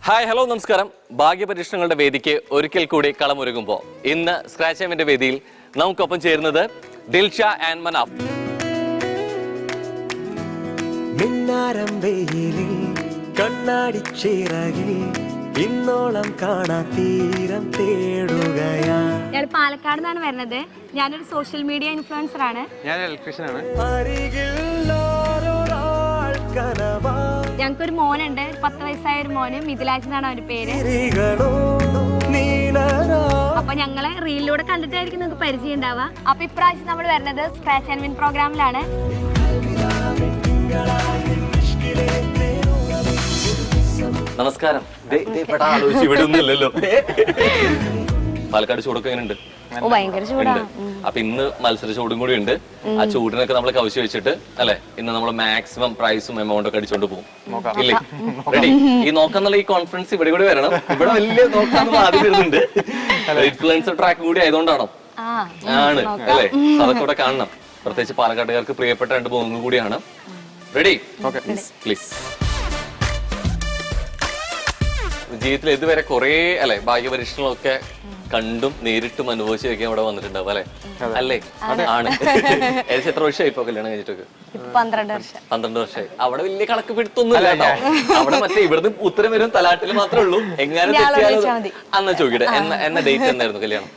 Hi hello നമസ്കാരം. ഭാഗ്യപരീക്ഷണങ്ങളുടെ വേദിക്ക് ഒരിക്കൽ കൂടി കളമൊരുങ്ങുമ്പോൾ ഇന്ന് സ്ക്രാച്ച് ടൈമിന്റെ വേദിയിൽ നമുക്കൊപ്പം ചേരുന്നത് ദിൽഷ ആൻഡ് മനാഫ്. മിന്നാരം വെയിലിൽ കണ്ണാടി ചിറകിൽ ഇന്നോളം കാണാ തീരം തേടുകയാ. ഞാൻ പാലക്കാട് നിന്നാണ് വരുന്നത്. ഞാനൊരു സോഷ്യൽ മീഡിയ ഇൻഫ്ലുവൻസർ ആണ്. ഞാൻ ഇലക്ട്രീഷ്യനാണ്. ഞങ്ങൾക്കൊരു മോനുണ്ട്, 10 വയസ്സായ ഒരു മോന്, മിഥിലാജ് എന്നാണ് അവന്റെ പേര്. അപ്പൊ ഞങ്ങളെ റീലിലൂടെ കണ്ടിട്ടായിരിക്കും നിങ്ങൾക്ക് പരിചയം ഉണ്ടാവുക. അപ്പൊ ഇപ്രാവശ്യം നമ്മൾ വരുന്നത് സ്ക്രാച്ച് ആൻഡ് വിൻ പ്രോഗ്രാമിലാണ്. നമസ്കാരം. ഇവിടെ ഒന്നുമില്ലല്ലോ. പാലക്കാട് ചൂടൊക്കെ എങ്ങനെയുണ്ട്? ഭയങ്കര ചൂടാണ്. അപ്പൊ ഇന്ന് മത്സര ചൂടും കൂടി ഉണ്ട്. ആ ചൂടിനൊക്കെ നമ്മൾ കവിച്ച് വെച്ചിട്ട് അല്ലെ ഇന്ന് നമ്മൾ മാക്സിമം പ്രൈസും എമൗണ്ടും ഒക്കെ അടിച്ചോണ്ട് പോകും. ഇല്ലേ? റെഡി? ഈ നോക്കാന്നുള്ള ഈ കോൺഫിഡൻസ് ഇവിടെ കൂടി വരണം. ഇവിടെ വലിയ നോക്കാന്നുള്ള ആദ്യം വരുന്നുണ്ട്. ഇൻഫ്ലുവൻസർ ട്രാക്ക് കൂടി ആയതുകൊണ്ടാണോ? ആണ് അല്ലെ? അതൊക്കെ കൂടെ കാണണം. പ്രത്യേകിച്ച് പാലക്കാട്ടുകാർക്ക് പ്രിയപ്പെട്ട 2 പോകുന്നത് കൂടിയാണ്. റെഡി? പ്ലീസ്. ജീവിതത്തിൽ ഇതുവരെ കുറെ അല്ലെ ഭാഗ്യപരീക്ഷണങ്ങളൊക്കെ കണ്ടും നേരിട്ടും അനുഭവിച്ചു വെക്കാൻ ഇവിടെ വന്നിട്ടുണ്ടാവും അല്ലെ? അല്ലേ? ആണ്. ഏകദേശം എത്ര വർഷമായി ഇപ്പൊ കല്യാണം കഴിഞ്ഞിട്ടൊക്കെ? 12 വർഷമായി. അവിടെ വലിയ കണക്ക് പിടുത്തൊന്നും ഇല്ല കേട്ടോ. അവിടെ മറ്റേ ഇവിടുന്ന് ഉത്തരം വരും തലാട്ടിൽ മാത്രമേ ഉള്ളൂ. എങ്ങനെ തെറ്റിയാലും അന്ന് ചോദിക്കട്ടെ. എന്ന ഡേറ്റ് എന്നായിരുന്നു കല്യാണം?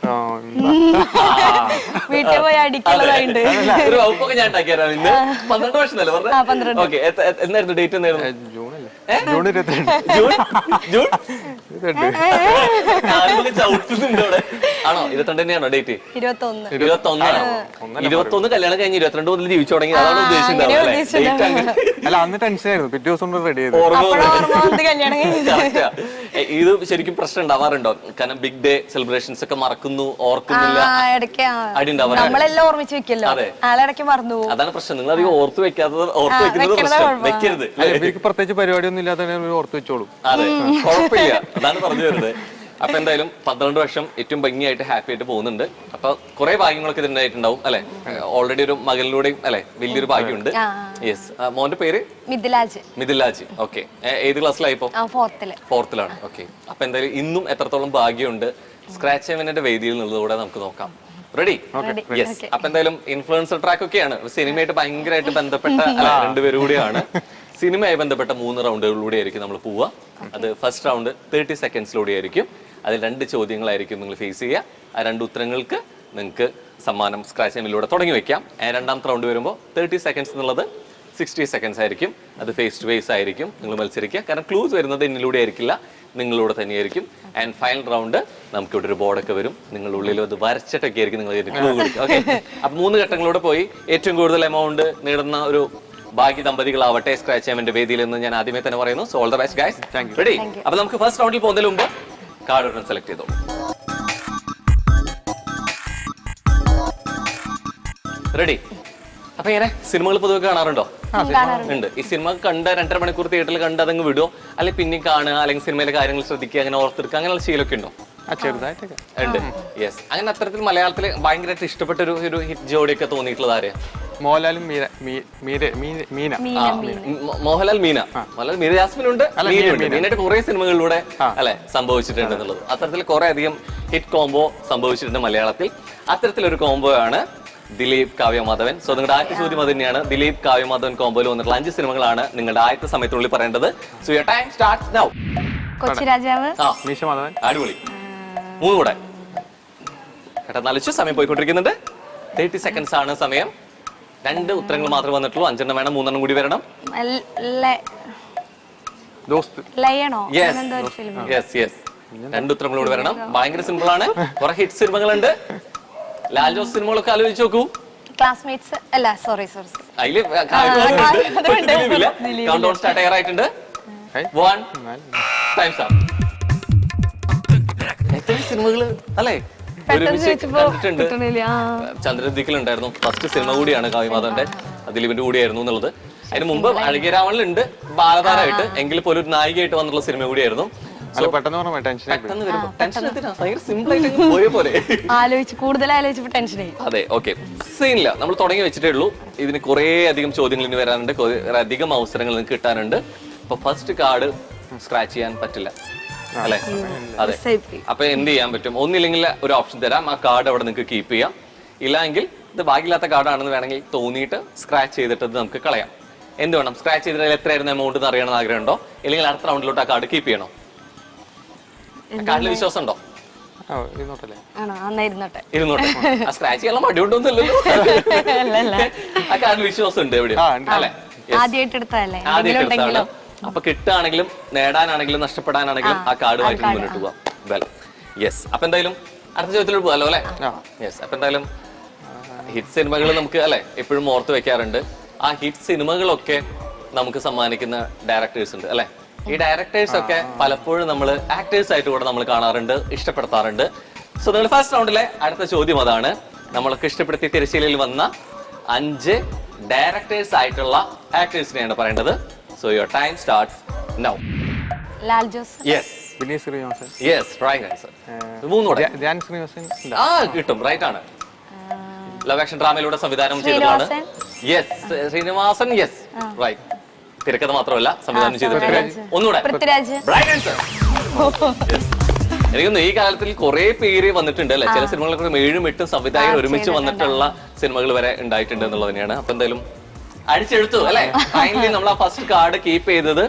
ഒരു വകുപ്പൊക്കെ ഞാൻ ഉണ്ടാക്കിയായിരുന്നു. ഇന്ന് 12 വർഷം അല്ലേ പറഞ്ഞത്? ഓക്കെ. എന്നായിരുന്നു ഡേറ്റ്? എന്നായിരുന്നു? ജൂൺ. ചവിട്ടുന്നുണ്ട് അവിടെ. ആണോ? 22 തന്നെയാണോ ഡേറ്റ്? 21 കല്യാണം കഴിഞ്ഞ് 22 മുതൽ ജീവിച്ചു തുടങ്ങി. അതാണ് ഉദ്ദേശിച്ചിട്ടുണ്ടാവും. അല്ല, അന്ന് ടെൻഷൻ ആയിരുന്നു. പിറ്റേ ദിവസം റെഡി ചെയ്തു. ഇത് ശരിക്കും പ്രശ്നം ഉണ്ടാവാറുണ്ടോ? കാരണം ബിഗ് ഡേ സെലിബ്രേഷൻസ് ഒക്കെ മറക്കുന്നു, ഓർക്കുന്നില്ല, അടി ഉണ്ടാവാറുണ്ട്. അതാണ് പ്രശ്നം. നിങ്ങൾ അധികം ഓർത്ത് വെക്കാത്തത്, ഓർത്ത് വെക്കുന്നത് പ്രശ്നം. വെക്കരുത്. പ്രത്യേകിച്ച് പരിപാടിയൊന്നും ഇല്ലാതെ ഓർത്ത് വെച്ചോളൂ. അതെ, കുഴപ്പമില്ല. അതാണ് പറഞ്ഞു വരുന്നത്. അപ്പൊ എന്തായാലും 12 വർഷം ഏറ്റവും ഭംഗിയായിട്ട് ഹാപ്പി ആയിട്ട് പോകുന്നുണ്ട്. അപ്പൊ കുറെ ഭാഗ്യങ്ങളൊക്കെ ഇതിനായിട്ടുണ്ടാവും അല്ലെ? ഓൾറെഡി ഒരു മകളിലൂടെയും അല്ലെ വലിയൊരു ഭാഗ്യമുണ്ട്. യെസ്. മോന്റെ പേര് മിഥിലാജ്. ഓക്കെ. ഏത് ക്ലാസ്സിലായി ഇപ്പൊ? 4th-ലാണ്. ഓക്കെ. അപ്പൊ എന്തായാലും ഇന്നും എത്രത്തോളം ഭാഗ്യമുണ്ട് സ്ക്രാച്ച് എവന്റെ വേദിയിൽ നിന്നുകൂടെ നമുക്ക് നോക്കാം. റെഡി? യെസ്. അപ്പൊ എന്തായാലും ഇൻഫ്ലുവൻസർ ട്രാക്ക് ഒക്കെയാണ്. സിനിമയായിട്ട് ഭയങ്കരമായിട്ട് ബന്ധപ്പെട്ട 2 പേരും കൂടിയാണ്. സിനിമയായി ബന്ധപ്പെട്ട 3 റൗണ്ടുകളിലൂടെ ആയിരിക്കും നമ്മൾ പോവുക. അത് ഫസ്റ്റ് റൗണ്ട് 30 സെക്കൻഡ്സിലൂടെ ആയിരിക്കും. അതിൽ 2 ചോദ്യങ്ങളായിരിക്കും നിങ്ങൾ ഫേസ് ചെയ്യുക. ആ 2 ഉത്തരങ്ങൾക്ക് നിങ്ങൾക്ക് സമ്മാനം സ്ക്രാച്ച് ടൈമിലൂടെ തുടങ്ങി വെക്കാം. രണ്ടാമത്തെ റൗണ്ട് വരുമ്പോൾ 30 സെക്കൻഡ്സ് എന്നുള്ളത് 60 സെക്കൻഡ്സ് ആയിരിക്കും. അത് ഫേസ് ടു ഫേസ് ആയിരിക്കും നിങ്ങൾ മത്സരിക്കുക. കാരണം ക്ലൂസ് വരുന്നത് എന്നിലൂടെ ആയിരിക്കില്ല, നിങ്ങളിലൂടെ തന്നെയായിരിക്കും. ആൻഡ് ഫൈനൽ റൗണ്ട് നമുക്കിവിടെ ഒരു ബോർഡൊക്കെ വരും. നിങ്ങളുടെ ഉള്ളിൽ അത് വരച്ചിട്ടൊക്കെ ആയിരിക്കും നിങ്ങൾ ക്ലൂ കൊടുക്കുക. ഓക്കെ. അപ്പൊ 3 ഘട്ടങ്ങളിലൂടെ പോയി ഏറ്റവും കൂടുതൽ എമൗണ്ട് നേടുന്ന ഒരു ഭാഗ്യ ദമ്പതികളാവട്ടെ സ്ക്രാച്ച് ടൈമിന്റെ വേദിയിൽ എന്ന് ഞാൻ ആദ്യമേ തന്നെ പറയുന്നു. So all the best guys. Ready? അപ്പൊ നമുക്ക് ഫസ്റ്റ് റൗണ്ടിൽ പോകുന്നതിന് മുമ്പ് കാർഡ് സെലക്ട് ചെയ്തോ. റെഡി? അപ്പൊ ഇങ്ങനെ സിനിമകൾ പൊതുവെ കാണാറുണ്ടോ? ഉണ്ട്. ഈ സിനിമ കണ്ട് 2.5 മണിക്കൂർ തിയേറ്ററിൽ കണ്ട് അതങ്ങ് വിടുമോ? അല്ലെങ്കിൽ പിന്നെ കാണുക, അല്ലെങ്കിൽ സിനിമയിലെ കാര്യങ്ങൾ ശ്രദ്ധിക്കുക, അങ്ങനെ ഓർത്തെടുക്കുക, അങ്ങനെയുള്ള ശീലമൊക്കെ ഉണ്ടോ? ചെറുതായിട്ടൊക്കെ ഉണ്ട്. യെസ്. അങ്ങനെ അത്തരത്തിൽ മലയാളത്തിൽ ഭയങ്കരമായിട്ട് ഇഷ്ടപ്പെട്ട ഒരു ഹിറ്റ് ജോഡിയൊക്കെ തോന്നിയിട്ടുള്ളത് ആരെയാ? മോഹൻലാലും മോഹൻലാൽ മീര ജാസ്മിൻ ഉണ്ട്. മീനായിട്ട് കുറെ സിനിമകളിലൂടെ അല്ലെ സംഭവിച്ചിട്ടുണ്ട് എന്നുള്ളത്. അത്തരത്തിൽ കുറെ അധികം ഹിറ്റ് കോംബോ സംഭവിച്ചിട്ടുണ്ട് മലയാളത്തിൽ. അത്തരത്തിലൊരു കോംബോ ആണ് ദിലീപ് കാവ്യമാധവൻ. സോ നിങ്ങളുടെ ആദ്യത്തെ ചോദ്യം അത് തന്നെയാണ്. ദിലീപ് കാവ്യമാധവൻ കോംബോയിൽ വന്നിട്ടുള്ള 5 സിനിമകളാണ് നിങ്ങളുടെ ആദ്യത്തെ സമയത്തിനുള്ളിൽ പറയേണ്ടത്. So your time starts now. Kochi Rajavu. അടിപൊളി. 3 കൂടെ കേട്ടാ. 4 സമയം പോയിക്കൊണ്ടിരിക്കുന്നുണ്ട്. 30 സെക്കൻഡ്സ് ആണ് സമയം. 2 ഉത്തരങ്ങൾ മാത്രമേ വന്നിട്ടുള്ളൂ. 5 വേണം. 3 കൂടി വരണം. യെസ്. 2 ഉത്തരങ്ങളോട് വരണം. ഭയങ്കര സിമ്പിൾ ആണ്. കുറെ ഹിറ്റ് സിനിമകളുണ്ട്. ലാൽ ജോസ് സിനിമകളൊക്കെ ആലോചിച്ച് നോക്കൂ. ക്ലാസ്മേറ്റ്സ് അല്ല, സോറി. അതില് കൗണ്ട് ഡൗൺ സ്റ്റാർട്ട് ചെയ്യാറായിട്ടുണ്ട്. 1 ടൈംസ് അപ്പ്. എത്ര സിനിമകള് അല്ലേ കണ്ടിട്ടുണ്ട്. ചന്ദ്രദിക്കിലുണ്ടായിരുന്നു. ഫസ്റ്റ് സിനിമ കൂടിയാണ് കാവ്യമാധവന്റെ, ദിലീപിന്റെ കൂടിയായിരുന്നു എന്നുള്ളത്. അതിന് മുമ്പ് അഴകിയ രാവണനുണ്ട് ബാലതാരമായിട്ട്, എങ്കിൽ പോലും ഒരു നായികയായിട്ട് വന്നിട്ടുള്ള സിനിമ കൂടിയായിരുന്നു. അല്ല പെട്ടെന്ന് പറഞ്ഞ ടെൻഷൻ പെട്ടെന്ന് വരുമ്പോ ടെൻഷൻ ഭയങ്കര സിമ്പിൾ ആയിട്ട് പോയ പോലെ കൂടുതൽ ആലോചിച്ചപ്പോ ടെൻഷനായി. അതെ, ഓക്കെ, സീനില്ല. നമ്മൾ തുടങ്ങി വെച്ചിട്ടേ ഉള്ളൂ. ഇതിന് കുറേ അധികം ചോദ്യങ്ങൾ ഇനി വരാനുണ്ട്, കുറേ അധികം അവസരങ്ങൾ നിങ്ങൾക്ക് കിട്ടാനുണ്ട്. അപ്പൊ ഫസ്റ്റ് കാർഡ് സ്ക്രാച്ച് ചെയ്യാൻ പറ്റില്ല അല്ലെ? അതെ. അപ്പൊ എന്ത് ചെയ്യാൻ പറ്റും? ഒന്നില്ലെങ്കിൽ ഒരു ഓപ്ഷൻ തരാം, ആ കാർഡ് അവിടെ നിങ്ങൾക്ക് കീപ്പ് ചെയ്യാം. ഇല്ലെങ്കിൽ ഇത് ഭാഗ്യമില്ലാത്ത കാർഡാണെന്ന് വേണമെങ്കിൽ തോന്നിയിട്ട് സ്ക്രാച്ച് ചെയ്തിട്ട് നമുക്ക് കളയാം. എന്ത് വേണം? സ്ക്രാച്ച് ചെയ്തിട്ട് എത്രയായിരുന്നു എമൗണ്ട് എന്ന് അറിയണമെന്ന് ആഗ്രഹമുണ്ടോ? ഇല്ലെങ്കിൽ അടുത്ത റൗണ്ടിലോട്ട് ആ കാർഡ് കീപ്പ് ചെയ്യണോ? കാർഡിൽ വിശ്വാസം ഉണ്ടോ? ഇരുന്നോട്ടെ. ആ സ്ക്രാച്ച് ചെയ്യാൻ മടിയുണ്ടോന്നല്ലോ. ആ കാർഡിൽ വിശ്വാസം ഉണ്ട് എവിടെയോ അല്ലെ? ആദ്യമായിട്ട് എടുത്തതല്ലേ? ആദ്യമായിട്ട് എടുത്താണ്. അപ്പൊ കിട്ടാണെങ്കിലും നേടാനാണെങ്കിലും നഷ്ടപ്പെടാനാണെങ്കിലും ആ കാർഡുമായിട്ട് മുന്നോട്ട് പോവാം. Well, yes. അപ്പൊ എന്തായാലും അടുത്ത ചോദ്യത്തിലോട്ട് പോകാലോ അല്ലെ? യെസ്. അപ്പൊ എന്തായാലും ഹിറ്റ് സിനിമകൾ നമുക്ക് അല്ലെ എപ്പോഴും ഓർത്ത് വെക്കാറുണ്ട്. ആ ഹിറ്റ് സിനിമകളൊക്കെ നമുക്ക് സമ്മാനിക്കുന്ന ഡയറക്ടേഴ്സ് ഉണ്ട് അല്ലെ? ഈ ഡയറക്ടേഴ്സ് ഒക്കെ പലപ്പോഴും നമ്മൾ ആക്ടേഴ്സ് ആയിട്ട് കൂടെ നമ്മൾ കാണാറുണ്ട്, ഇഷ്ടപ്പെടുത്താറുണ്ട്. സോ നിങ്ങൾ ഫസ്റ്റ് റൗണ്ടിലെ അടുത്ത ചോദ്യം അതാണ്. നമ്മളൊക്കെ ഇഷ്ടപ്പെടുത്തി തിരശ്ശീലയിൽ വന്ന 5 ഡയറക്ടേഴ്സ് ആയിട്ടുള്ള ആക്ടേഴ്സിനെയാണ് പറയേണ്ടത്. So your time starts now. Lal Jose. Yes. Vineeth Sreenivasan. Yes, right answer. മൂന്നൂടെ ധ്യാൻ ശ്രീനിവാസൻ. ആ കിട്ടും, റൈറ്റ് ആണ്. ലവ് ആക്ഷൻ ഡ്രാമയിലൂടെ സംവിധാനം ചെയ്തതാണ്. യെസ്, ശ്രീനിവാസൻ. Yes, right. തിരക്കഥ മാത്രമല്ല സംവിധാനം ചെയ്തിട്ടുണ്ട്. ഒന്നുകൂടെ റൈറ്റ് ആൻസർ. എനിക്കൊന്ന് ഈ കാലത്തിൽ കുറെ പേര് വന്നിട്ടുണ്ട് അല്ലെ? ചില സിനിമകളൊക്കെ 7ഉം 8ഉം സംവിധായകർ ഒരുമിച്ച് വന്നിട്ടുള്ള സിനിമകൾ വരെ ഉണ്ടായിട്ടുണ്ട് എന്നുള്ളത് തന്നെയാണ്. അപ്പൊ എന്തായാലും അടിച്ചെടുത്തു അല്ലെ? ഫൈനലി നമ്മൾ ആ ഫസ്റ്റ് കാർഡ് കീപ്പ് ചെയ്തത്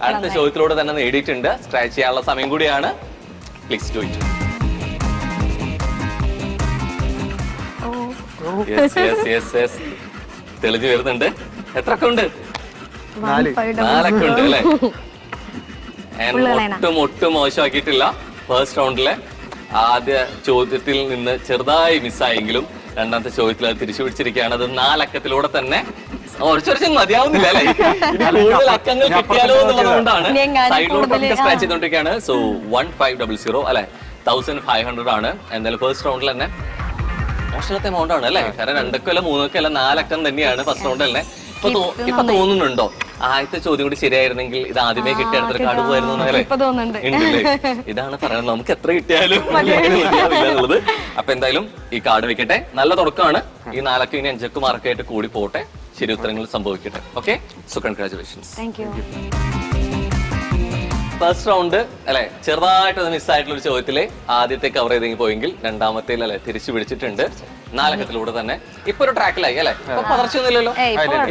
അടുത്ത ചോദ്യത്തിലൂടെ തന്നെ നേടിയിട്ടുണ്ട്. സ്ക്രാച്ച് ചെയ്യാനുള്ള സമയം കൂടിയാണ്. Please do it. തെളിഞ്ഞു വരുന്നുണ്ട്. എത്രയൊക്കെ ഉണ്ട്? 4 ഉണ്ട് അല്ലെ? ഒട്ടും മോശമാക്കിയിട്ടില്ല. ഫസ്റ്റ് റൗണ്ടിലെ ആദ്യ ചോദ്യത്തിൽ നിന്ന് ചെറുതായി മിസ്സായെങ്കിലും രണ്ടാമത്തെ ചോദ്യത്തിൽ അത് തിരിച്ചു പിടിച്ചിരിക്കുകയാണ്. അത് 4 അക്കത്തിലൂടെ തന്നെ കുറച്ചൊരു മതിയാവുന്നില്ല അല്ലെ? കൂടുതൽ അക്കങ്ങൾ കിട്ടിയാലോ എന്നുള്ളതുകൊണ്ടാണ് സൈഡിലോട്ടൊക്കെ സ്ക്രാച്ച് ചെയ്തോണ്ടിരിക്കുകയാണ്. സോ 1500 അല്ലെ? 1500 ആണ്. എന്തായാലും ഫസ്റ്റ് റൗണ്ടിൽ തന്നെ മോശത്തെ എമൗണ്ട് ആണ് അല്ലെ? കാരണം 2 അല്ല 3 അല്ല 4 അക്കം തന്നെയാണ് ഫസ്റ്റ് റൗണ്ടിൽ തന്നെ. ഇപ്പൊ തോന്നുന്നുണ്ടോ ആദ്യത്തെ ചോദ്യം കൂടി ശരിയായിരുന്നെങ്കിൽ ഇത് ആദ്യമേ കിട്ടിയ അടുത്തൊരു കാർഡ് പോയിരുന്നു അല്ലേ? ഇതാണ് പറയുന്നത്, നമുക്ക് എത്ര കിട്ടിയാലും എന്നുള്ളത്. അപ്പൊ എന്തായാലും ഈ കാർഡ് വെക്കട്ടെ. നല്ല തുടക്കമാണ്. ഈ 4 അക്കം ഇനി 5 അക്കം മാർക്കായിട്ട് കൂടി പോട്ടെ. ശരി ഉത്തരങ്ങൾ സംഭവിക്കട്ടെ. Okay, so congratulations. First round അല്ലെ ചെറുതായിട്ട് മിസ്സായിട്ടുള്ള ഒരു ചോദ്യത്തില് ആദ്യത്തെ കവർ ചെയ്തെങ്കിൽ പോയെങ്കിൽ രണ്ടാമത്തെ അല്ലെ തിരിച്ചു പിടിച്ചിട്ടുണ്ട്. 4 അക്കത്തിലൂടെ തന്നെ ഇപ്പൊ ഒരു ട്രാക്കിലായി അല്ലെ? ഇപ്പൊ പതർച്ചയൊന്നുമില്ലല്ലോ.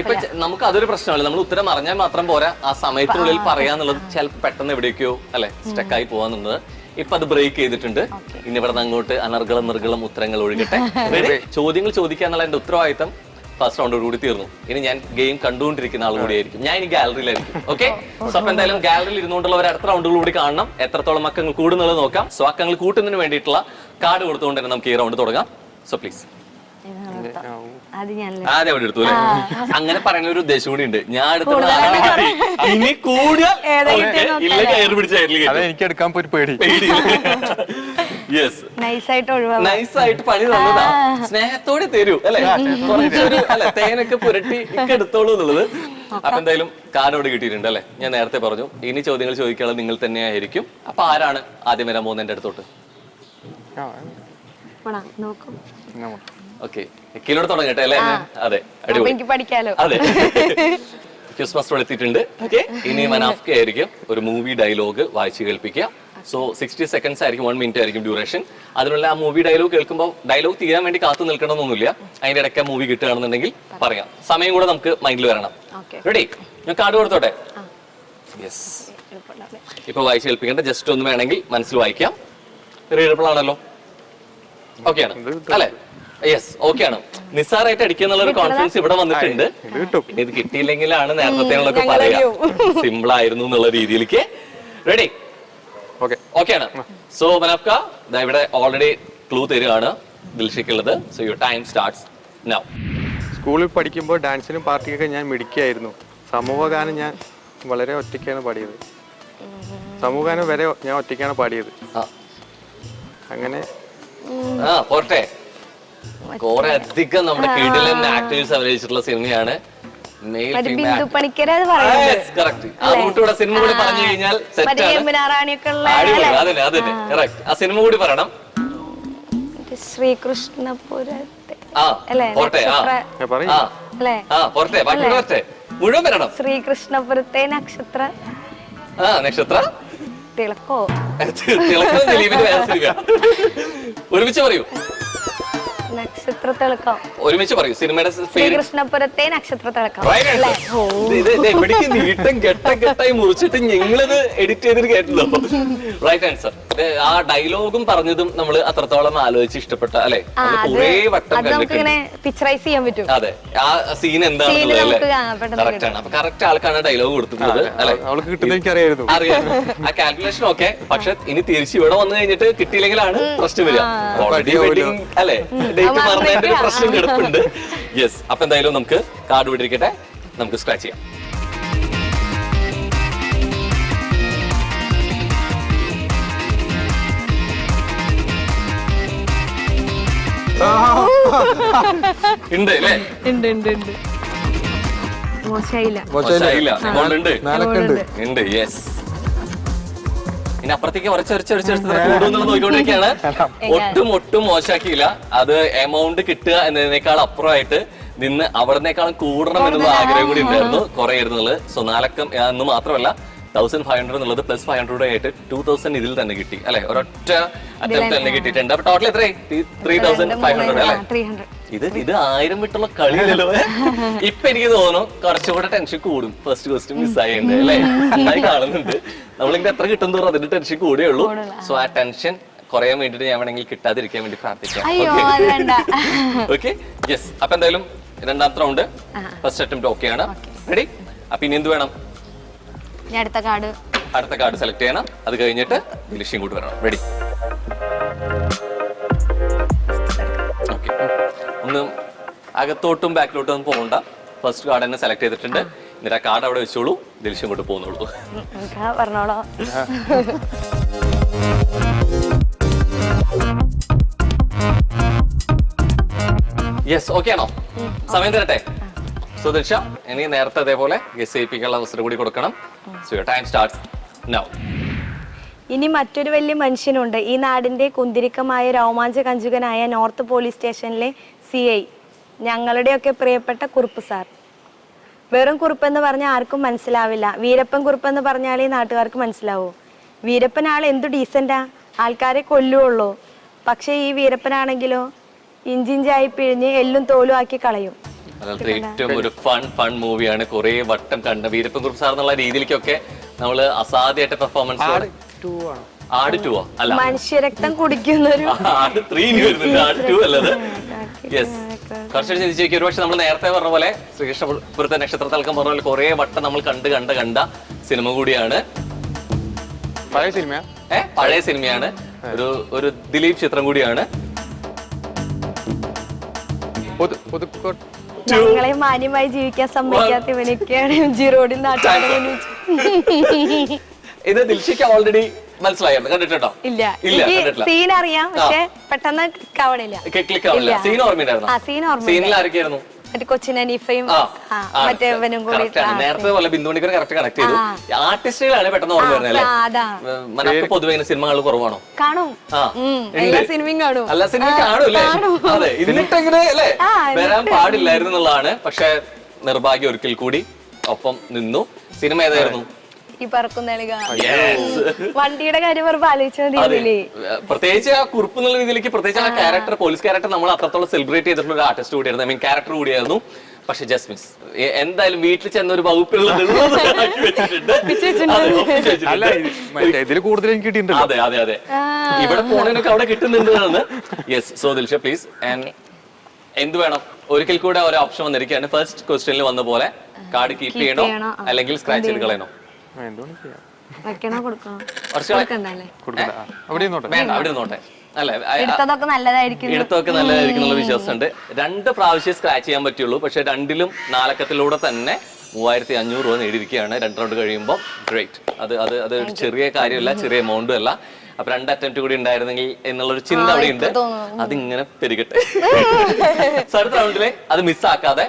ഇപ്പൊ നമുക്ക് അതൊരു പ്രശ്നമല്ല. നമ്മൾ ഉത്തരം അറിഞ്ഞാൽ മാത്രം പോരാ, ആ സമയത്തിനുള്ളിൽ പറയാന്നുള്ളത് ചിലപ്പോൾ പെട്ടെന്ന് എവിടേക്കോ അല്ലെ സ്റ്റക്കായി പോവാന്നുള്ളത്. ഇപ്പൊ അത് ബ്രേക്ക് ചെയ്തിട്ടുണ്ട്. ഇനി ഇവിടെ നിന്ന് അങ്ങോട്ട് അനർഗളം നിർഗളം ഉത്തരങ്ങൾ ഒഴുകട്ടെ. ചോദ്യങ്ങൾ ചോദിക്കാന്നുള്ള എന്റെ ഉത്തരവാദിത്തം ഫസ്റ്റ് റൗണ്ട് കൂടി തീർന്നു. ഇനി ഞാൻ ഗെയിം കണ്ടുകൊണ്ടിരിക്കുന്ന ആൾ കൂടിയായിരിക്കും. ഞാൻ ഇനി ഗാലറിയിലായിരിക്കും. ഓക്കെ, സോ അപ്പൊ എന്തായാലും ഗാലറിയിൽ ഇരുന്നുകൊണ്ടുള്ളവർ അടുത്ത റൗണ്ടുകൾ കൂടി കാണണം. എത്രത്തോളം അക്കങ്ങൾ കൂടുന്നുള്ളത് നോക്കാം. സോ അക്കങ്ങൾ കൂട്ടുന്നതിന് വേണ്ടിയിട്ടുള്ള കാർഡ് കൊടുത്തുകൊണ്ട് തന്നെ നമുക്ക് ഈ റൗണ്ട് തുടങ്ങാം. So please. ആദ്യം അവിടെ എടുത്തു അല്ലെ? അങ്ങനെ പറയുന്ന ഒരു ഉദ്ദേശം കൂടി ഉണ്ട്. ഞാൻ എടുത്ത ഇനി കൂടിയാൽ ഇല്ല കയറി പിടിച്ചായിരുന്നു. എനിക്ക് എടുക്കാൻ പോയി പേടി. യെസ്, നൈസായിട്ട് പണി തന്നതാ. സ്നേഹത്തോടെ തരൂ അല്ലെ? കുറച്ചൊരു അല്ലെ തേനൊക്കെ പുരട്ടി ഒക്കെ എടുത്തോളൂ എന്നുള്ളത്. അപ്പൊ എന്തായാലും കാർഡ് അവിടെ കിട്ടിയിട്ടുണ്ട് അല്ലെ? ഞാൻ നേരത്തെ പറഞ്ഞു ഇനി ചോദ്യങ്ങൾ ചോദിക്കാനുള്ളത് നിങ്ങൾ തന്നെയായിരിക്കും. അപ്പൊ ആരാണ് ആദ്യം വരാൻ പോകുന്നത് എന്റെ അടുത്തോട്ട്? ഓക്കെ, എക്കിലൂടെ തുടങ്ങട്ടെ അല്ലേ? അതെ, അടിപൊളി. അതെ, ക്യൂസ് മാസ്റ്റർ എത്തിയിട്ടുണ്ട്. ഓക്കെ, ഇനി മനാഫ്ക ആയിരിക്കും ഒരു മൂവി ഡയലോഗ് വായിച്ചു കേൾപ്പിക്കുക. സോ 60 സെക്കൻഡ്സ് ആയിരിക്കും, 1 മിനിറ്റ് ആയിരിക്കും ഡ്യൂറേഷൻ. അതിനുള്ള ആ മൂവി ഡയലോഗ് കേൾക്കുമ്പോൾ ഡയലോഗ് തീരാൻ വേണ്ടി കാത്തു നിൽക്കണമെന്നൊന്നുമില്ല. അതിന്റെ ഇടയ്ക്ക് മൂവി കിട്ടുകയാണെന്നുണ്ടെങ്കിൽ പറയാം. സമയം കൂടെ നമുക്ക് മൈൻഡിൽ വരണം. റെഡി? ഞാൻ കാർഡ് കൊടുത്തോട്ടെ? യെസ്. ഇപ്പൊ വായിച്ചു കേൾപ്പിക്കേണ്ട ജസ്റ്റ് ഒന്ന് വേണമെങ്കിൽ മനസ്സിൽ വായിക്കാം. റീഡബിൾ ആണല്ലോ? ഓക്കെ ആണ് അല്ലെ? യെസ്, ഓക്കെ ആണ്. നിസ്സാറായിട്ട് അടിക്കുക ഒരു കോൺഫിഡൻസ് ഇവിടെ വന്നിട്ടുണ്ട്. ഇത് കിട്ടിയില്ലെങ്കിലാണ് നേരത്തെ പറയാ സിമ്പിൾ ആയിരുന്നു എന്നുള്ള രീതിയിലേക്ക്. റെഡി? ഓക്കെ ആണ്. സോ മനാഫ്ക ഇവിടെ ഓൾറെഡി ക്ലൂ തരികയാണ് ദിൽഷയ്ക്കുള്ളത്. So your time starts now. സ്കൂളിൽ പഠിക്കുമ്പോൾ ഡാൻസിനും പാർട്ടിക്കൊക്കെ ഞാൻ മിടുക്കിയായിരുന്നു. സമൂഹഗാനം ഞാൻ വളരെ ഒറ്റയ്ക്കാണ് പാടിയത്. സമൂഹഗാനം വരെ ഞാൻ ഒറ്റയ്ക്കാണ് പാടിയത്. അങ്ങനെ പോട്ടെ. കുറെ അധികം നമ്മുടെ കിടിലൻ ആക്ടേഴ്സ് അഭിനയിച്ചിട്ടുള്ള സിനിമയാണ്. മെയിൽ മറ്റേ ഫീമെയിൽ ബിന്ദു പണിക്കര അത് പറയുന്നത് കറക്റ്റ്. ആ കൂട്ടുകൂടെ സിനിമ കൂടി പറഞ്ഞു കഴിഞ്ഞാൽ മറ്റേ സെറ്റ് ആണ്. യമുനാറാണിയൊക്കെ ഉള്ള അടിപൊളി. അതന്നെ അതന്നെ കറക്റ്റ്. ആ സിനിമ കൂടി പറയണം. ശ്രീകൃഷ്ണപുരത്തെ ആ അല്ലേ പോട്ടെ. ആ നക്ഷത്ര ആ അല്ലേ ആ പോട്ടെ. ബാക്കി പോട്ടെ. മുഴുവൻ വരണം. ശ്രീകൃഷ്ണപുരത്തെ നക്ഷത്ര ആ നക്ഷത്ര തിളക്കോ തിളക്കം ദിലീപിന്റെ വേറെ സിനിമ. ഒരുമിച്ച് പറയൂ. നക്ഷത്ര തിളക്കം. ഒരുമിച്ച് പറയൂ സിനിമയുടെ പേര്. ശ്രീകൃഷ്ണപുരത്തെ നക്ഷത്ര തിളക്കം Right അല്ലേ? answer. ഇത് എവിടേക്ക് നീട്ടം ഘട്ടായി മുറിച്ചിട്ട് ഞങ്ങളിത് എഡിറ്റ് ചെയ്തിട്ട് കേട്ടല്ലോ. Right answer. ആ ഡയലോഗും പറഞ്ഞതും നമ്മൾ അത്രത്തോളം ആലോചിച്ച് ഇഷ്ടപ്പെട്ട അല്ലെ? കുറേ വട്ടം അത് നമുക്ക് ഇങ്ങനെ പിക്ചറൈസ് ചെയ്യാൻ പറ്റും. അതെ, ആ സീൻ എന്താണെന്നുള്ളത് കറക്റ്റ് ആണ്. അപ്പൊ കറക്റ്റ് ആൾക്കാണ് ഡയലോഗ് കൊടുത്തിട്ടുള്ളത് അല്ലെ? അവൾക്ക് കിട്ടുന്ന എനിക്കറിയായിരുന്നു. അറിയാം. ആ കാൽക്കുലേഷൻ ഒക്കെ. പക്ഷെ ഇനി തിരിച്ച് ഇവിടെ വന്നു കഴിഞ്ഞിട്ട് കിട്ടിയില്ലെങ്കിലാണ് പ്രശ്നം വരിക. ഓൾറെഡി വെഡിങ് അല്ലെ ഡേറ്റ് പറഞ്ഞതിന്റെ ഒരു പ്രശ്നം കിടപ്പുണ്ട്. യെസ്. അപ്പൊ എന്തായാലും നമുക്ക് കാർഡ് വിട്ടിരിക്കട്ടെ, നമുക്ക് സ്ക്രാച്ച് ചെയ്യാം. ഉണ്ട് അല്ലേ? ഉണ്ട് മോശമായില്ല. മോശമായില്ല. ഉണ്ട് നാലക്കുണ്ട്. ഉണ്ട്. യെസ്. ഇനി അപ്പുറത്തേക്ക് കൂടുമെന്നുള്ളത് നോക്കിക്കൊണ്ടിരിക്കുകയാണ്. ഒട്ടും മോശമാക്കിയില്ല. അത് എമൗണ്ട് കിട്ടുക എന്നതിനേക്കാൾ അപ്പുറമായിട്ട് നിന്ന് അവിടുന്നേക്കാളും കൂടണം എന്നുള്ള ആഗ്രഹം കൂടി ഉണ്ടായിരുന്നു കുറയായിരുന്നുള്ളത്. സോ 4 എന്ന് മാത്രമല്ല 1500 എന്നുള്ളത് പ്ലസ് 500 ആയിട്ട് 2000 ഇതിൽ തന്നെ കിട്ടി അല്ലെ? ഒരൊറ്റ അറ്റംപ്റ്റ് തന്നെ കിട്ടിയിട്ടുണ്ട്. അപ്പൊ ടോട്ടൽ എത്രയായി? 3500 അല്ലെ? ഇത് 1000 വിട്ടുള്ള കളിയല്ലോ. ഇപ്പൊ എനിക്ക് തോന്നുന്നു കുറച്ചുകൂടെ ടെൻഷൻ കൂടും. ഫസ്റ്റ് ക്വസ്റ്റ്യൻ മിസ്സായിട്ടുണ്ട് അല്ലെ? നന്നായി കാണുന്നുണ്ട്. നമ്മളിങ്ങനെ എത്ര കിട്ടും തോറും അതിന്റെ ടെൻഷൻ കൂടെ ഉള്ളൂ. സോ ആ ടെൻഷൻ കുറയാൻ വേണ്ടിട്ട് ഞാൻ വേണമെങ്കിൽ കിട്ടാതിരിക്കാൻ വേണ്ടി പ്രാർത്ഥിക്കാം. ഓക്കെ. യെസ്. അപ്പൊ എന്തായാലും രണ്ടാമത്തെ റൗണ്ട് ഫസ്റ്റ് അറ്റംപ്റ്റ് ഓക്കെ ആണ്. റെഡി? അപ്പൊ ഇനി എന്ത് വേണം? അടുത്ത കാർഡ് സെലക്ട് ചെയ്യണം. അത് കഴിഞ്ഞിട്ട് ലക്ഷ്യം കൂടി വരണം. റെഡി? ഓക്കെ. ഒന്ന് അകത്തോട്ടും ബാക്കിലോട്ടും ഒന്നും പോകണ്ട. ഫസ്റ്റ് കാർഡ് തന്നെ സെലക്ട് ചെയ്തിട്ടുണ്ട്. എന്നിട്ട് ആ കാർഡ് അവിടെ വെച്ചോളൂ. ലക്ഷ്യം കൊണ്ട് പോകുന്നുള്ളൂ. പറഞ്ഞോളോ. യെസ്. ഓക്കെ ആണോ? സമയം തരട്ടെ. സോ ദിൽഷ, ഇനി നേരത്തെ അതേപോലെ ഗസ് ചെയ്യിപ്പിക്കാനുള്ള അവസരം കൂടി കൊടുക്കണം. So your time starts now. ഇനി മറ്റൊരു വലിയ മനുഷ്യനുണ്ട്. ഈ നാടിന്റെ കുന്തിരിക്കമായ രോമാഞ്ച കഞ്ചുകനായ നോർത്ത് പോലീസ് സ്റ്റേഷനിലെ CI, ഞങ്ങളുടെയൊക്കെ പ്രിയപ്പെട്ട കുറുപ്പ് സാർ. വെറും കുറുപ്പെന്ന് പറഞ്ഞാൽ ആർക്കും മനസ്സിലാവില്ല. വീരപ്പൻ കുറുപ്പെന്ന് പറഞ്ഞാലേ നാട്ടുകാർക്ക് മനസ്സിലാവൂ. വീരപ്പൻ ആൾ എന്തു ഡീസന്റാ, ആൾക്കാരെ കൊല്ലുള്ളൂ. പക്ഷെ ഈ വീരപ്പനാണെങ്കിലോ ഇഞ്ചിഞ്ചായി പിഴിഞ്ഞ് എല്ലും തോലും ആക്കി കളയും. അതായത് ഏറ്റവും ഒരു ഫൺ മൂവിയാണ്. കുറെ വട്ടം കണ്ട വീരപ്പൻ കുറുപ്പ് സാർ എന്നുള്ള രീതിയിലേക്കൊക്കെ നമ്മള് അസാധ്യമായിട്ട് പെർഫോമൻസ്. ആട് 2 അല്ല, മനുഷ്യരക്തം കുടിക്കുന്നൊരു ആട് 3 വരുന്നുണ്ട്. ആട് 2 അല്ലത്. യെസ്. കുറച്ചുകൂടി ചിന്തിച്ചേക്ക്. ഒരുപക്ഷെ നമ്മൾ നേരത്തെ പറഞ്ഞ പോലെ ശ്രീകൃഷ്ണപുരത്തെ നക്ഷത്ര തിളക്കം പറഞ്ഞ പോലെ കുറെ വട്ടം നമ്മൾ കണ്ട സിനിമ കൂടിയാണ്. പഴയ സിനിമ. പഴയ സിനിമയാണ്. ഒരു ദിലീപ് ചിത്രം കൂടിയാണ്. ഞങ്ങളെ മാന്യമായി ജീവിക്കാൻ സമ്മതിക്കാത്ത ഇവനൊക്കെയാണ് MG റോഡിൽ നാട്ടുകാരെ. ഇത് ദിൽഷയ്ക്ക് ഓൾറെഡി മനസ്സിലായിരുന്നു, കണ്ടിട്ടുണ്ടോ? ഇല്ല, ഇല്ല, കണ്ടിട്ടില്ല. സീൻ അറിയാം, പക്ഷെ പെട്ടെന്ന് കവണില്ല. ക്ലിക്ക് ആവില്ല. സീൻ ഓർമ്മയുണ്ടായിരുന്നു. സീനിൽ ആരൊക്കെയായിരുന്നു? മറ്റേ കൊച്ചിൻ അനീഫയും മറ്റേ ഇവനും കൂടി. നേരത്തെ പോലെ ബിന്ദുമണിക്കർ കറക്റ്റ് കണക്ട് ചെയ്തു. ആർട്ടിസ്റ്റുകളാണ് പെട്ടെന്ന് ഓർമ്മ വരുന്നത് അല്ലേ? നമുക്ക് പൊതുവെ സിനിമകൾ കുറവാണോ? കാണും, എല്ലാ സിനിമയും കാണും. എല്ലാ സിനിമയും കാണൂല്ലേ? അതെ. എന്നിട്ടെങ്ങനെ അല്ലേ വരാൻ പാടില്ലായിരുന്നു എന്നുള്ളതാണ്. പക്ഷെ നിർഭാഗ്യം ഒരിക്കൽ കൂടി ഒപ്പം നിന്നു. സിനിമ ഏതായിരുന്നു? ഈ പറക്കുന്ന വണ്ടിയുടെ കാര്യം പറയുമ്പോ ആലോചിച്ചേ. പ്രത്യേകിച്ച് ആ കുറിപ്പ് എന്നുള്ള രീതിയിലേക്ക്, പ്രത്യേകിച്ച് ആ ക്യാരക്ടർ, പോലീസ് ക്യാരക്ടർ നമ്മൾ അത്രത്തോളം സെലിബ്രേറ്റ് ചെയ്തിട്ടുള്ള ഒരു ആർട്ടിസ്റ്റ് കൂടിയായിരുന്നു. ഐ മീൻ ക്യാരക്ടർ കൂടിയായിരുന്നു. പക്ഷെ ജസ്റ്റ് മിസ്. എന്തായാലും വീട്ടിൽ ചെന്ന ഒരു വകുപ്പുള്ള അതെ അതെ അതെ ഇവിടെ പോണതിനൊക്കെ അവിടെ കിട്ടുന്നുണ്ട്. Yes. So Dilsha please. And എന്ത് വേണം? ഒരിക്കൽ കൂടെ ഒരു ഓപ്ഷൻ വന്നിരിക്കുകയാണ്. ഫസ്റ്റ് ക്വസ്റ്റ്യനിൽ വന്ന പോലെ കാർഡ് കീപ്പ് ചെയ്യണോ അല്ലെങ്കിൽ സ്ക്രാച്ച് ചെയ്ത് കളയണോ? എടുത്തതൊക്കെ നല്ലതായിരിക്കും എന്നുള്ള വിശ്വാസമുണ്ട്. 2 പ്രാവശ്യം സ്ക്രാച്ച് ചെയ്യാൻ പറ്റുള്ളൂ. പക്ഷെ 2ലും 4 അക്കത്തിലൂടെ തന്നെ 3500 രൂപ നേടിയിരിക്കുകയാണ് 2 റൗണ്ട് കഴിയുമ്പോൾ. ഗ്രേറ്റ്. അത് ഒരു ചെറിയ കാര്യമല്ല, ചെറിയ എമൗണ്ടും അല്ല. അപ്പൊ 2 അറ്റംപ്റ്റ് കൂടി ഉണ്ടായിരുന്നെങ്കിൽ എന്നുള്ളൊരു ചിന്ത അവിടെ ഉണ്ട്. അതിങ്ങനെ പെരുകട്ടെ. അടുത്ത റൗണ്ടിലെ അത് മിസ്സാക്കാതെ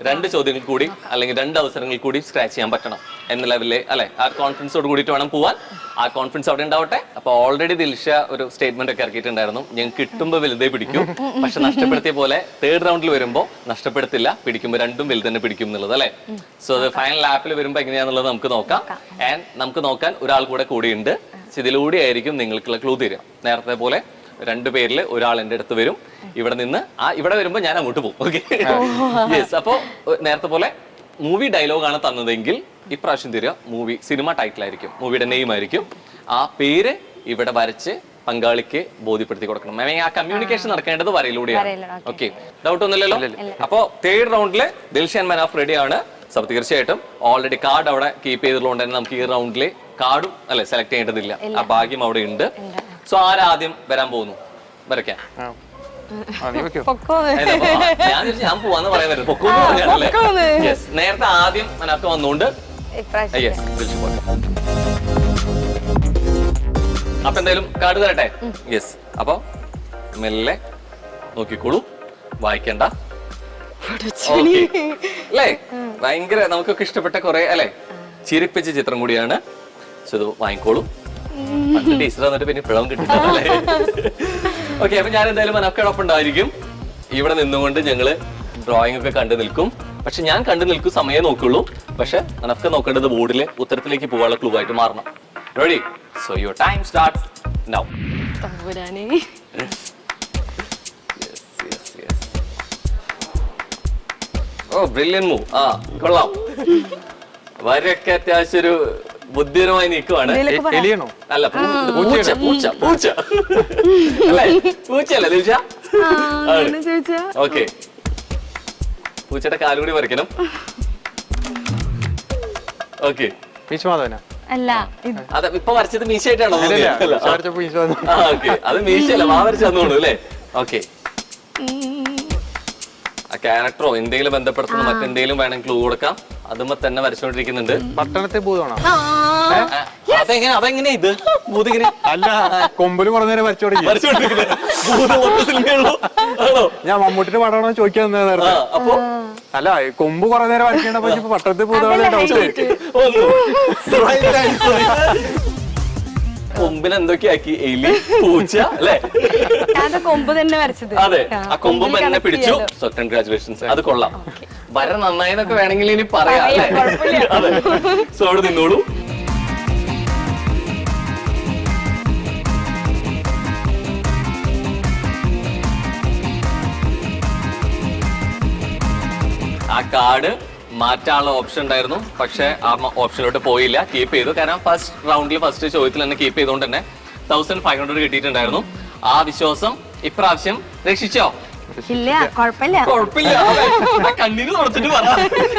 2 ചോദ്യങ്ങൾ കൂടി അല്ലെങ്കിൽ 2 അവസരങ്ങൾ കൂടി സ്ക്രാച്ച് ചെയ്യാൻ പറ്റണം എന്ന ലെവലിലെ അല്ലെ ആ കോൺഫിഡൻസോട് കൂടിയിട്ട് വേണം പോവാൻ. ആ കോൺഫിഡൻസ് അവിടെ ഉണ്ടാവട്ടെ. അപ്പൊ ഓൾറെഡി ദിൽഷ ഒരു സ്റ്റേറ്റ്മെന്റ് ഒക്കെ ഇറക്കിയിട്ടുണ്ടായിരുന്നു, ഞാൻ കിട്ടുമ്പോൾ വലുതേ പിടിക്കും, പക്ഷെ നഷ്ടപ്പെടുത്തിയ പോലെ 3rd റൗണ്ടിൽ വരുമ്പോൾ നഷ്ടപ്പെടുത്തില്ല, പിടിക്കുമ്പോൾ 2ഉം വലുത് തന്നെ പിടിക്കും എന്നുള്ളത് അല്ലെ. സോ അത് ഫൈനൽ ലാപ്പിൽ വരുമ്പോൾ എങ്ങനെയാന്നുള്ളത് നമുക്ക് നോക്കാം. ആൻഡ് നമുക്ക് നോക്കാൻ ഒരാൾ കൂടിയുണ്ട്. ഇതിലൂടെ ആയിരിക്കും നിങ്ങൾക്കുള്ള ക്ലൂ തരിക. നേരത്തെ പോലെ 2 പേരിൽ ഒരാൾ എൻ്റെ അടുത്ത് വരും, ഇവിടെ നിന്ന് ഇവിടെ വരുമ്പോൾ ഞാൻ അങ്ങോട്ട് പോകും. Okay, yes. അപ്പോ നേരത്തെ പോലെ മൂവി ഡയലോഗാണ് തന്നതെങ്കിൽ ഇപ്രാവശ്യം തരിക സിനിമ ടൈറ്റിൽ ആയിരിക്കും, മൂവിയുടെ നെയിം ആയിരിക്കും. ആ പേര് ഇവിടെ വരച്ച് പങ്കാളിക്ക് ബോധ്യപ്പെടുത്തി കൊടുക്കണം. ആ കമ്മ്യൂണിക്കേഷൻ നടക്കേണ്ടത് വരയിലൂടെയാണ്. ഓക്കെ, ഡൗട്ട് ഒന്നുമില്ലല്ലോ. അപ്പോ 3rd റൗണ്ടില് ദിൽഷ ആൻഡ് മനാഫ് റെഡിയാണ്. സോ തീർച്ചയായിട്ടും ഓൾറെഡി കാർഡ് അവിടെ കീപ്പ് ചെയ്തതുകൊണ്ട് തന്നെ നമുക്ക് ഈ റൗണ്ടില് കാർഡും അല്ലെ സെലക്ട് ചെയ്യേണ്ടതില്ല, ആ ഭാഗ്യം അവിടെ ഉണ്ട്. സോ ആരാദ്യം വരാൻ പോകുന്നു? വരയ്ക്കാൻ ഞാൻ പോവാന്ന് പറയാൻ വരുന്നത് പൊക്കോന്ന് പറഞ്ഞാണല്ലേ. യെസ്, നേരത്തെ ആദ്യം മനാഫ് വന്നുകൊണ്ട് യെസ് തിരിച്ചു പോട്ടെ. അപ്പൊ എന്തായാലും കാർഡ് തരട്ടെ. യെസ്, അപ്പൊ മെല്ലെ നോക്കിക്കോളൂ, വായിക്കണ്ട. അല്ലേ, ഭയങ്കര നമുക്കൊക്കെ ഇഷ്ടപ്പെട്ട കുറെ അല്ലെ ചിരിപ്പിച്ച ചിത്രം കൂടിയാണ്. സോ ഇത് വാങ്ങിക്കോളൂ. ടീച്ചർ വന്നിട്ട് പിന്നെ പിഴവും കിട്ടില്ലേ. ഓക്കെ, അപ്പൊ ഞാൻ എന്തായാലും മനാഫ്ക്കോടൊപ്പം ഉണ്ടായിരിക്കും. ഇവിടെ നിന്നുകൊണ്ട് ഞങ്ങള് ഡ്രോയിങ് ഒക്കെ കണ്ടു നിൽക്കും. പക്ഷെ ഞാൻ കണ്ടു നിൽക്കും, സമയം നോക്കുള്ളൂ. പക്ഷെ മനാഫ്ക്ക നോക്കേണ്ടത് ബോർഡില് ഉത്തരത്തിലേക്ക് പോകാനുള്ള ക്ലൂ ആയിട്ട് മാറണം. Ready? So your time starts now. Oh brilliant move. ആ കൊള്ളാം. വരയൊക്കെ അത്യാവശ്യം ഒരു ബുദ്ധിപരമായി നീക്കുവാണ്. അല്ല പൂച്ച പൂച്ച പൂച്ച അല്ലേ, പൂച്ചയല്ലേ ദിൽഷ? ഓക്കെ, പൂച്ചയുടെ കാലുകൂടി വരയ്ക്കണം. ഓക്കെ, അല്ല അതെ, ഇപ്പൊ വരച്ചത് മീശയായിട്ടാണോ? ഓക്കെ, അത് മീശയല്ല, വാ വരച്ചു തന്നോളൂ അല്ലേ. ഓക്കെ, ആ ക്യാരക്ടറോ എന്തെങ്കിലും ബന്ധപ്പെടുത്തുന്ന മറ്റെന്തെങ്കിലും വേണമെങ്കിൽ ക്ലൂ കൊടുക്കാം. അതുമ്പോ തന്നെ വരച്ചോണ്ടിരിക്കുന്നുണ്ട്. പട്ടണത്തെ ഭൂതമാണോ? അതെങ്ങനെ ഇത് ഭൂതിങ്ങനെ അല്ല, കൊമ്പില് കുറെ നേരം വരച്ചോണ്ടിരിക്കുന്നത്. ഞാൻ മമ്മൂട്ടിന്റെ പടമാണോ ചോദിക്കാൻ. അപ്പൊ അല്ല, കൊമ്പ് കുറെ നേരം വരയ്ക്കേണ്ട പട്ടണത്തെ ഭൂതമാണ് ഡൗട്ട്. കൊമ്പിന് എന്തൊക്കെയാക്കി, എലി, പൂച്ച അല്ലെ? കൊമ്പ് തന്നെ വരച്ചത്. അതെ, ആ കൊമ്പും എന്നെ പിടിച്ചു. സോ കൺഗ്രാറ്റുലേഷൻസ്, അത് കൊള്ളാം. വര നന്നായെന്നൊക്കെ വേണമെങ്കിൽ ഇനി പറയാം അല്ലേ. അതെ, സോ അവിടെ നിന്നോളൂ. ആ കാർഡ് മാറ്റാനുള്ള ഓപ്ഷൻ ഉണ്ടായിരുന്നു, പക്ഷെ ആ ഓപ്ഷനിലോട്ട് പോയില്ല, കീപ്പ് ചെയ്തു. കാരണം ഫസ്റ്റ് റൗണ്ടിൽ ഫസ്റ്റ് ചോദ്യത്തിൽ തന്നെ കീപ്പ് ചെയ്തുകൊണ്ട് തന്നെ 1500 കിട്ടിയിട്ടുണ്ടായിരുന്നു. ആ വിശ്വാസം ഇപ്രാവശ്യം രക്ഷിച്ചോ? ഇല്ല, കുഴപ്പമില്ല. കണ്ണീര് തുടച്ചിട്ട് പറ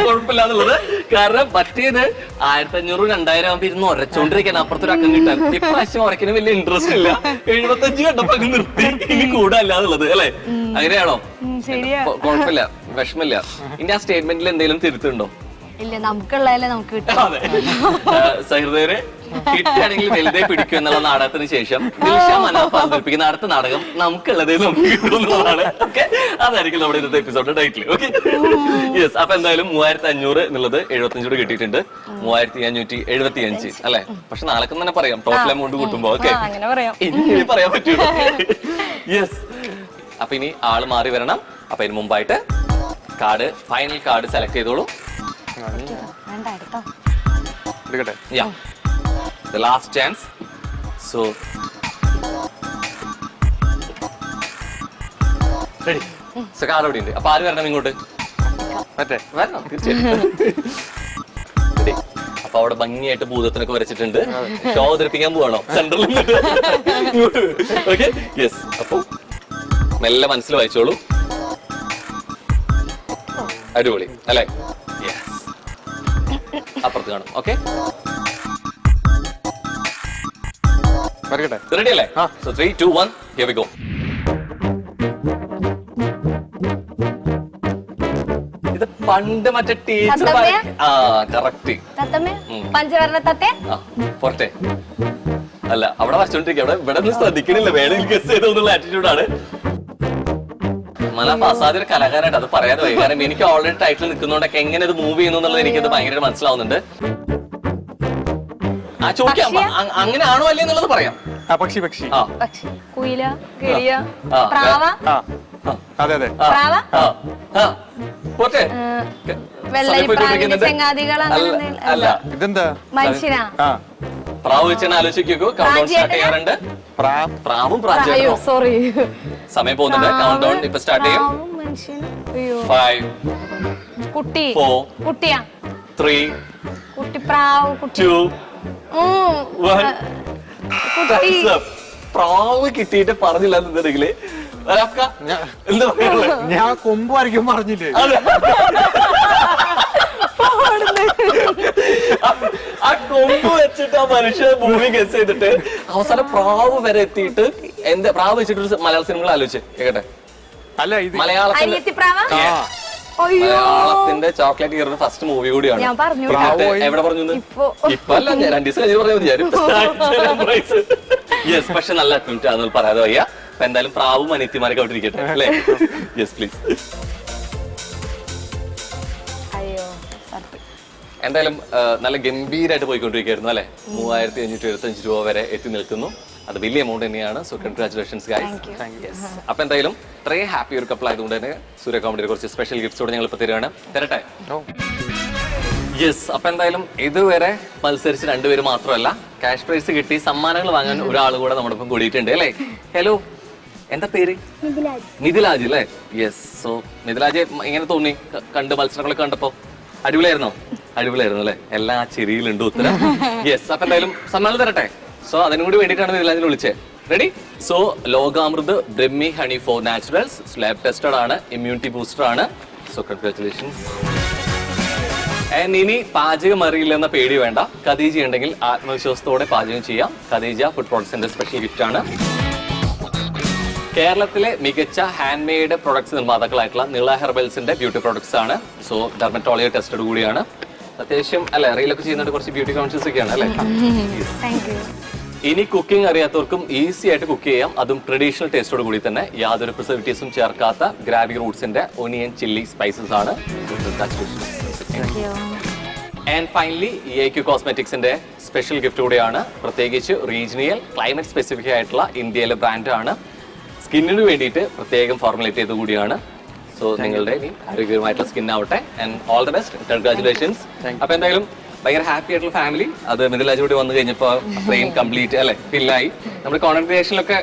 കുഴപ്പമില്ല എന്നുള്ളത്. കാരണം മറ്റേത് 1500 2000 ആകുമ്പോ ഇരുന്ന് ഉരച്ചോണ്ടിരിക്കാൻ അപ്പുറത്തൊരു അക്കം കിട്ടാൻ. ഇപ്രാവശ്യം ഉറക്കിന് വലിയ ഇൻട്രസ്റ്റ് ഇല്ല. 75 കണ്ടപ്പോ നിർത്തി, ഇനി കൂടല്ല എന്നുള്ളത് അല്ലെ. അങ്ങനെയാണോ? കുഴപ്പമില്ല, വിഷമില്ല. ഇനി ആ സ്റ്റേറ്റ്മെന്റിൽ എന്തെങ്കിലും തിരുത്തുണ്ടോ? ഇല്ല, നമുക്കുള്ളതല്ലേ നമുക്ക് കിട്ടും. അതെ, സഹൃദയരെ കിട്ടുകയാണെങ്കിൽ വലുതേ പിടിക്കും എന്നുള്ള നാടകത്തിന് ശേഷം ദിൽഷ മനാഫ് അവതരിപ്പിക്കുന്ന അടുത്ത നാടകം നമുക്കുള്ളതേ നമുക്ക് കിട്ടുന്നതാണ്. ഓക്കെ, അതായിരിക്കും നമ്മുടെ ഇന്നത്തെ എപ്പിസോഡ് ടൈറ്റിൽ. Okay, yes. അപ്പൊ എന്തായാലും 3500 എന്നുള്ളത് 75 കിട്ടിയിട്ടുണ്ട്. 3575 അല്ലെ. പക്ഷെ നാളെ തന്നെ പറയാം ടോട്ടൽ എമൗണ്ട് കൂട്ടുമ്പോ. ഓക്കെ, ഇനി പറയാൻ പറ്റൂല. യെസ്, അപ്പൊ ഇനി ആള് മാറി വരണം. അപ്പൊ ഇതിന് മുമ്പായിട്ട് കാർഡ്, ഫൈനൽ കാർഡ് സെലക്ട് ചെയ്തോളൂ. Yeah, the last chance. So ready? So card ഇവിടെ ഉണ്ട്. അപ്പൊ ആര് വരണം ഇങ്ങോട്ട്? വരണം തീർച്ചയായിട്ടും. Ready? അപ്പൊ അവിടെ ഭംഗിയായിട്ട് ഭൂതത്തിനൊക്കെ വരച്ചിട്ടുണ്ട്. ഷോ അവതരിപ്പിക്കാൻ പോവാണോ സെൻട്രലിൽ? Okay, yes. അപ്പൊ മെല്ലെ മനസ്സിൽ വായിച്ചോളൂ. അടിപൊളി അല്ലേ? യെസ്, അപ്പുറത്ത് കാണും. ഓക്കെ, റെഡി അല്ലേ? So 3, 2, 1, here we go. ഇത് പണ്ട് മറ്റേ ടീച്ചർ കറക്റ്റ് പുറത്തെ അല്ല, അവിടെ വരച്ചോണ്ടിരിക്കുക. ഇവിടെ ഒന്നും ശ്രദ്ധിക്കണില്ല, വേണമെങ്കിൽ ഗസ് ചെയ്തോന്നുള്ള ആറ്റിറ്റ്യൂഡാണ്. സൽമാൻ ഫസാദ് ഒരു കലാകാരനായിട്ട് അത് പറയാതെ പോയി. കാരണം എനിക്ക് ഓൾറെഡി ടൈറ്റിൽ നിൽക്കുന്നതുകൊണ്ടൊക്കെ എങ്ങനെ ഇത് മൂവ് ചെയ്യുന്നു എന്നുള്ളത് എനിക്കത് ഭയങ്കര മനസ്സിലാവുന്നുണ്ട്. ആ ചോദിക്കാം അങ്ങനെയാണോ അല്ലേ എന്നുള്ളത് പറയാം. പക്ഷി പക്ഷി ആ പക്ഷി, കുയില, കിളിയ, ആ. പ്രാവ, ആ അതെ അതെ പ്രാവ, ആ ആ പോട്ടെ വെള്ളരിപ്രാവിന്റെ ചെങ്ങാതികൾ, അങ്ങനെ എന്തെങ്കിലും? അല്ല ഇതെന്താ മനുഷ്യനാ? ആ പ്രാവ് വെച്ചാൽ ആലോചിക്കൂ. കൗണ്ട് ഡൗൺ സ്റ്റാർട്ട് ചെയ്യാറുണ്ട്. പ്രാവും അയ്യോ പ്രാഞ്ചേട്ടനോ സോറി, സമയം പോകുന്നുണ്ട്. കൗണ്ട് ഡൗൺ ഇപ്പൊ സ്റ്റാർട്ട് ചെയ്യും. മനുഷ്യൻ. അയ്യോ 5 കുട്ടി, 4 കുട്ടിയാ, 3 കുട്ടി, പ്രാവ്, കുട്ടി, 2 ഉം, 1 കുട്ടി. പ്രാവ് കിട്ടിയിട്ട് പറഞ്ഞില്ല എന്നുണ്ടെങ്കില് എന്താ പറയാ? ഞാൻ കൊമ്പ് വരയ്ക്കും പറഞ്ഞില്ലേ? ആ കൊമ്പ് വെച്ചിട്ട് ആ മനുഷ്യ ഭൂമി ഗസ് ചെയ്തിട്ട് അവസാനം പ്രാവ് വരെ എത്തിയിട്ട് എന്താ പ്രാവ് വെച്ചിട്ട് ഒരു മലയാള സിനിമകൾ ആലോചിച്ച് കേട്ടെ. അല്ല ഇത് മലയാളത്തിന്റെ അനിയത്തിപ്രാവ? ആ അയ്യോ മലയാളത്തിന്റെ ചോക്ലേറ്റ് ഇയറിന്റെ ഫസ്റ്റ് മൂവി കൂടിയാണ്. ഞാൻ പറഞ്ഞു. എന്നിട്ട് എവിടെ പറഞ്ഞു? ഇപ്പൊ അല്ല, ഞാൻ 2 ദിവസം കഴിഞ്ഞ് പറഞ്ഞാൽ യെസ്. പക്ഷെ നല്ല അറ്റംപ്റ്റ് ആണെന്ന് പറയാതെ വയ്യ. അപ്പൊ എന്തായാലും പ്രാവും അനിയത്തിമാരൊക്കെ അവിടെ ഇരിക്കട്ടെ അല്ലേ? Yes please. അയ്യോ എന്തായാലും നല്ല ഗംഭീരമായിട്ട് പോയിക്കൊണ്ടിരിക്കുകയായിരുന്നു അല്ലെ. 3575 രൂപ വരെ എത്തി നിൽക്കുന്നു. അത് വലിയ എമൗണ്ട് തന്നെയാണ്. So congratulations guys. അപ്പൊ എന്തായാലും ഇത്രയും ഹാപ്പി ഒരു കപ്പിൾ ആയതുകൊണ്ട് തന്നെ സൂര്യ കോമഡിയുടെ കുറച്ച് സ്പെഷ്യൽ ഗിഫ്റ്റ്സോടെ ഞങ്ങൾ ഇപ്പൊ തരുവാണ്. തരട്ടെ? യെസ്. അപ്പൊ എന്തായാലും ഇതുവരെ മത്സരിച്ച് 2 പേര് മാത്രമല്ല, ക്യാഷ് പ്രൈസ് കിട്ടി സമ്മാനങ്ങൾ വാങ്ങാൻ ഒരാൾ കൂടെ നമ്മുടെ ഒപ്പം കൂടിയിട്ടുണ്ട് അല്ലേ? ഹലോ, എന്താ പേര്? നിതിലാജ് അല്ലേ? യെസ്. സോ നിതിലാജ് എങ്ങനെ തോന്നി കണ്ട് മത്സരങ്ങളൊക്കെ കണ്ടപ്പോ? അടിപൊളിയായിരുന്നോ? അടിപൊളിയായിരുന്നു അല്ലെ? എല്ലാ ചിരിയിലുണ്ട് ഉത്തരം. യെസ്. അപ്പൊ എന്തായാലും സമ്മാനം തരട്ടെ. സോ അതിനും കൂടി വേണ്ടിയിട്ടാണ് നിതിലാജിനെ വിളിച്ചത്. Ready? So Lokamrit Brahmi honey for naturals lab tested ആണ്, ഇമ്മ്യൂണിറ്റി ബൂസ്റ്റർ ആണ്. So congratulations. ഇനി പാചകം അറിയില്ലെന്ന പേടി വേണ്ട. ഖദീജ ഉണ്ടെങ്കിൽ ആത്മവിശ്വാസത്തോടെ പാചകം ചെയ്യാം. ഖദീജ ഫുഡ് പ്രോഡക്ട്സിന്റെ സ്പെഷ്യൽ ഗിഫ്റ്റ് ആണ്. കേരളത്തിലെ മികച്ച ഹാൻഡ് മെയ്ഡ് പ്രൊഡക്ട്സ് നിർമ്മാതാക്കളായിട്ടുള്ള നിള ഹെർബൽസിന്റെ ബ്യൂട്ടി പ്രൊഡക്ട്സ് ആണ്. സോ ഡെർമറ്റോളജി ടെസ്റ്റഡ് കൂടിയാണ്. അത്യാവശ്യം അല്ലെ, റീലൊക്കെ ചെയ്യുന്നുണ്ട്, കുറച്ച് ബ്യൂട്ടി കോൺഷ്യസ് ഒക്കെയാണ് അല്ലെ? ഇനി കുക്കിംഗ് അറിയാത്തവർക്കും ഈസി ആയിട്ട് കുക്ക് ചെയ്യാം, അതും ട്രഡീഷണൽ ടേസ്റ്റോട് കൂടി തന്നെ. യാതൊരു പ്രിസർവേറ്റീവ്സും ചേർക്കാത്ത ഗ്രാവി റൂട്ട്സിന്റെ ഒനിയൻ ചില്ലി സ്പൈസസ് ആണ്. ആൻഡ് ഫൈനലി EIQ കോസ്മെറ്റിക്സിന്റെ സ്പെഷ്യൽ ഗിഫ്റ്റ് കൂടിയാണ്. പ്രത്യേകിച്ച് റീജിയണൽ ക്ലൈമറ്റ് സ്പെസിഫിക് ആയിട്ടുള്ള ഇന്ത്യയിലെ ബ്രാൻഡാണ്. സ്കിന്നിന് വേണ്ടിയിട്ട് പ്രത്യേകം ഫോർമുലേറ്റ് ചെയ്ത് കൂടിയാണ്. സോ നിങ്ങളുടെ ആരോഗ്യകരമായിട്ടുള്ള സ്കിൻ ആവട്ടെ. And all the best. Congratulations. അപ്പൊ എന്തായാലും ഭയങ്കര ഹാപ്പി ആയിട്ടുള്ള ഫാമിലി. അത് മിഥിലാജ് കൂടി വന്നു കഴിഞ്ഞപ്പോ ഫ്രെയിം കംപ്ലീറ്റ് അല്ലെ ഫില്ലായി. നമ്മുടെ കോണ്ടന്റ് ക്രിയേഷനിലൊക്കെ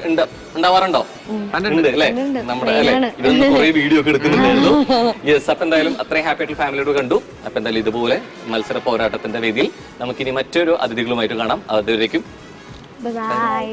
ഉണ്ടാവാറുണ്ടോ? ഉണ്ട് അല്ലെ? നമ്മുടെ അല്ലെ ഇതൊന്നും കുറെ വീഡിയോ ഒക്കെ എടുക്കുന്നുണ്ടായിരുന്നു. യെസ്. അപ്പൊ എന്തായാലും അത്രയും ഹാപ്പി ആയിട്ടുള്ള ഫാമിലിയോട് കണ്ടു. അപ്പൊ എന്തായാലും ഇതുപോലെ മത്സര പോരാട്ടത്തിന്റെ വേദിയിൽ നമുക്കിനി മറ്റൊരു അതിഥികളുമായിട്ട് കാണാം. അതുവരേക്കും ബൈ.